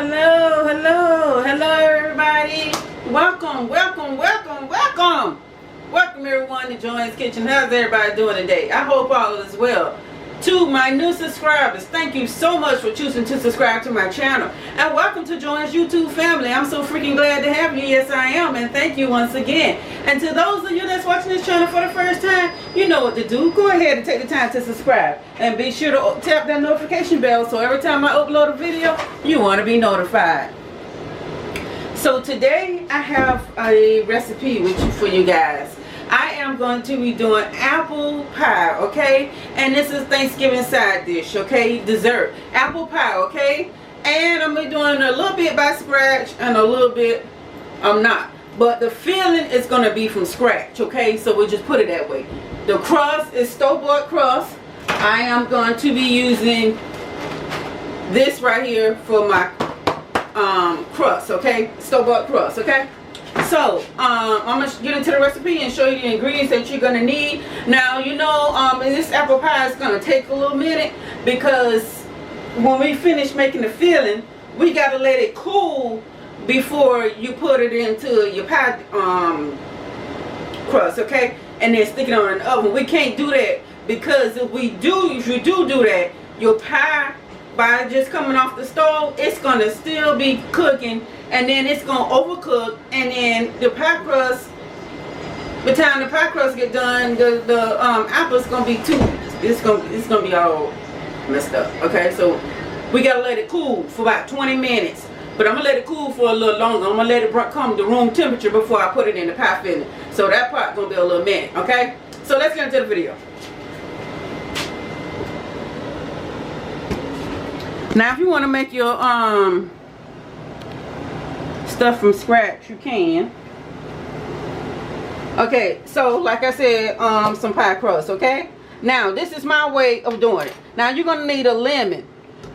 hello everybody. Welcome everyone to Joanne's Kitchen. How's everybody doing today? I hope all is well. To my new subscribers, thank you so much for choosing to subscribe to my channel. And welcome to Joanne's YouTube family. I'm so freaking glad to have you. Yes, I am. And thank you once again. And to those of you that's watching this channel for the first time, you know what to do. Go ahead and take the time to subscribe. And be sure to tap that notification bell so every time I upload a video, you want to be notified. So today I have a recipe for you guys. I am going to be doing apple pie, okay? And this is Thanksgiving side dish, okay? Dessert. Apple pie, okay? And I'm going to be doing a little bit by scratch and a little bit I'm not. But the filling is going to be from scratch, okay? So we'll just put it that way. The crust is store-bought crust. I am going to be using this right here for my crust, okay? Store-bought crust, okay? So, I'm going to get into the recipe and show you the ingredients that you're going to need. Now, you know, this apple pie is going to take a little minute because when we finish making the filling, we got to let it cool before you put it into your pie crust, okay? And then stick it on in the oven. We can't do that because if you do that, your pie, by just coming off the stove, it's going to still be cooking, and then it's going to overcook, and then the pie crust, by the time the pie crust get done, the apple's going to be it's going to be all messed up, okay? So we got to let it cool for about 20 minutes, but I'm going to let it cool for a little longer. I'm going to let it come to room temperature before I put it in the pie filling. So that part going to be a little minute, okay? So let's get into the video. Now, if you want to make your stuff from scratch, you can. Okay, so like I said, some pie crust, okay? Now, this is my way of doing it. Now, you're going to need a lemon.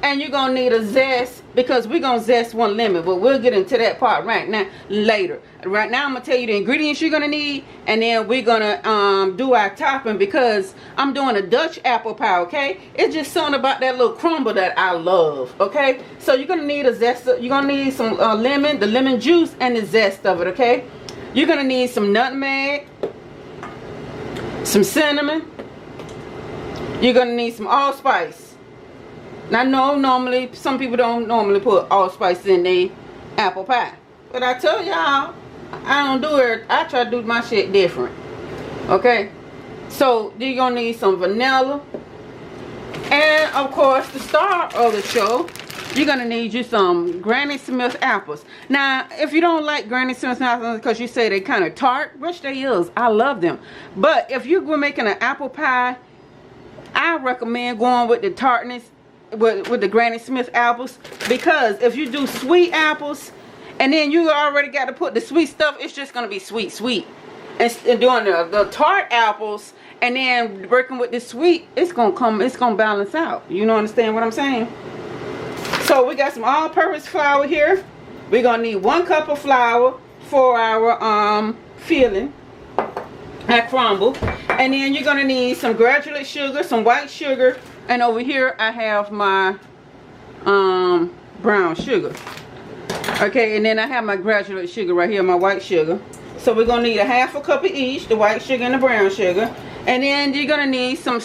And you're going to need a zest, because we're going to zest one lemon. But we'll get into that part right now, later. Right now, I'm going to tell you the ingredients you're going to need. And then we're going to do our topping, because I'm doing a Dutch apple pie, okay? It's just something about that little crumble that I love, okay? So you're going to need a zest. You're going to need some lemon, the lemon juice, and the zest of it, okay? You're going to need some nutmeg, some cinnamon. You're going to need some allspice. Now, no, normally, some people don't normally put allspice in their apple pie. But I tell y'all, I don't do it. I try to do my shit different. Okay? So, you're going to need some vanilla. And, of course, the star of the show, you're going to need you some Granny Smith apples. Now, if you don't like Granny Smith apples because you say they kind of tart, which they is, I love them. But if you're making an apple pie, I recommend going with the tartness with the Granny Smith apples, because if you do sweet apples and then you already got to put the sweet stuff, it's just going to be sweet. And doing the tart apples and then working with the sweet, it's going to balance out. You know, understand what I'm saying? So we got some all-purpose flour here. We're going to need 1 cup of flour for our filling, that crumble. And then you're going to need some granulated sugar, some white sugar. And over here I have my brown sugar. Okay, and then I have my granulated sugar right here, my white sugar. So we're going to need a 1/2 cup of each, the white sugar and the brown sugar. And then you're going to need some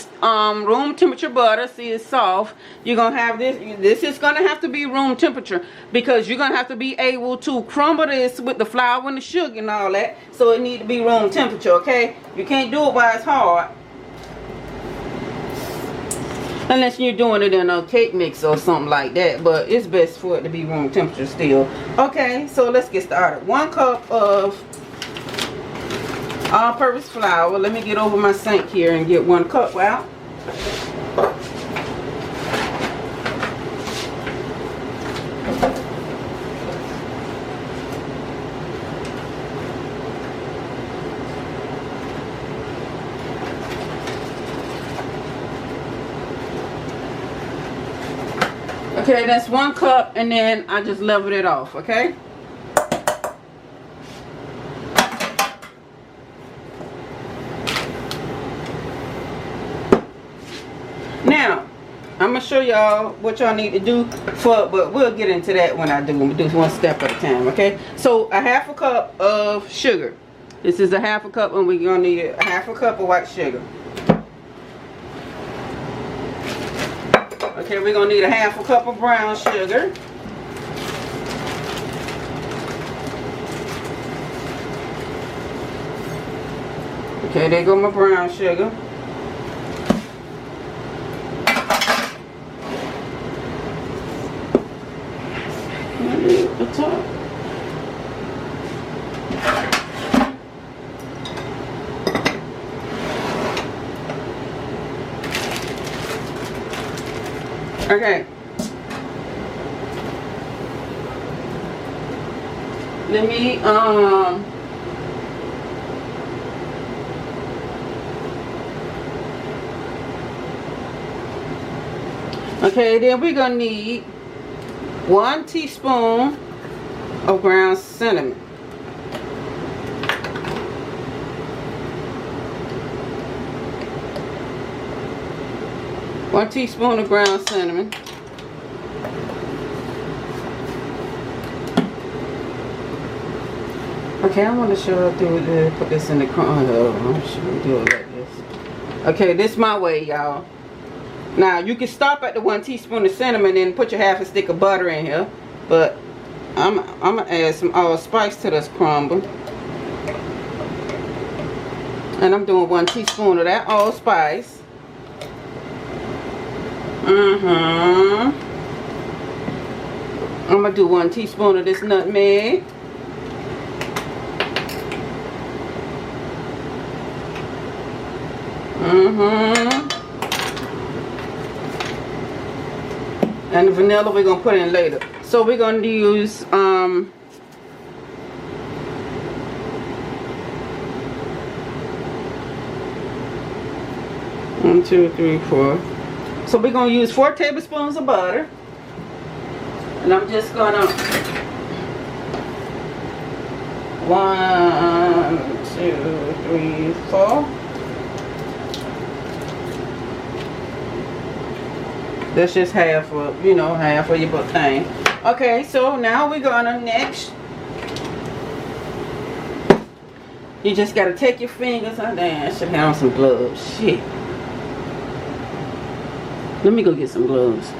room temperature butter. See, it's soft. You're going to have this. This is going to have to be room temperature, because you're going to have to be able to crumble this with the flour and the sugar and all that. So it needs to be room temperature, okay? You can't do it while it's hard. Unless you're doing it in a cake mix or something like that. But it's best for it to be room temperature still. Okay, so let's get started. 1 cup of all-purpose flour. Let me get over my sink here and get 1 cup out. Okay, that's 1 cup, and then I just leveled it off, okay? Now, I'm I'm gonna show y'all what y'all need to do but we'll get into that when I do. I'm gonna do one step at a time, okay? So a half a cup of sugar. This is a half a cup, and we're gonna need a half a cup of white sugar. Okay, we're gonna need a half a cup of brown sugar. Okay, there go my brown sugar. The top. Okay. Let me okay, then we're gonna need 1 teaspoon of ground cinnamon. One teaspoon of ground cinnamon. Okay, I want to show you do the put this in the crumb. I'm sure we do it like this. Okay, this is my way, y'all. Now you can stop at the 1 teaspoon of cinnamon and put your half a stick of butter in here, but I'm gonna add some allspice to this crumble, and I'm doing 1 teaspoon of that allspice. I'm gonna do 1 teaspoon of this nutmeg. And the vanilla we're gonna put in later. So we're gonna use 1, 2, 3, 4. So we're gonna use 4 tablespoons of butter. And I'm just gonna 1, 2, 3, 4. That's just half of, you know, half of your thing. Okay, so now we're gonna next. You just gotta take your fingers. Oh, damn, I should have on some gloves. Shit. Let me go get some gloves.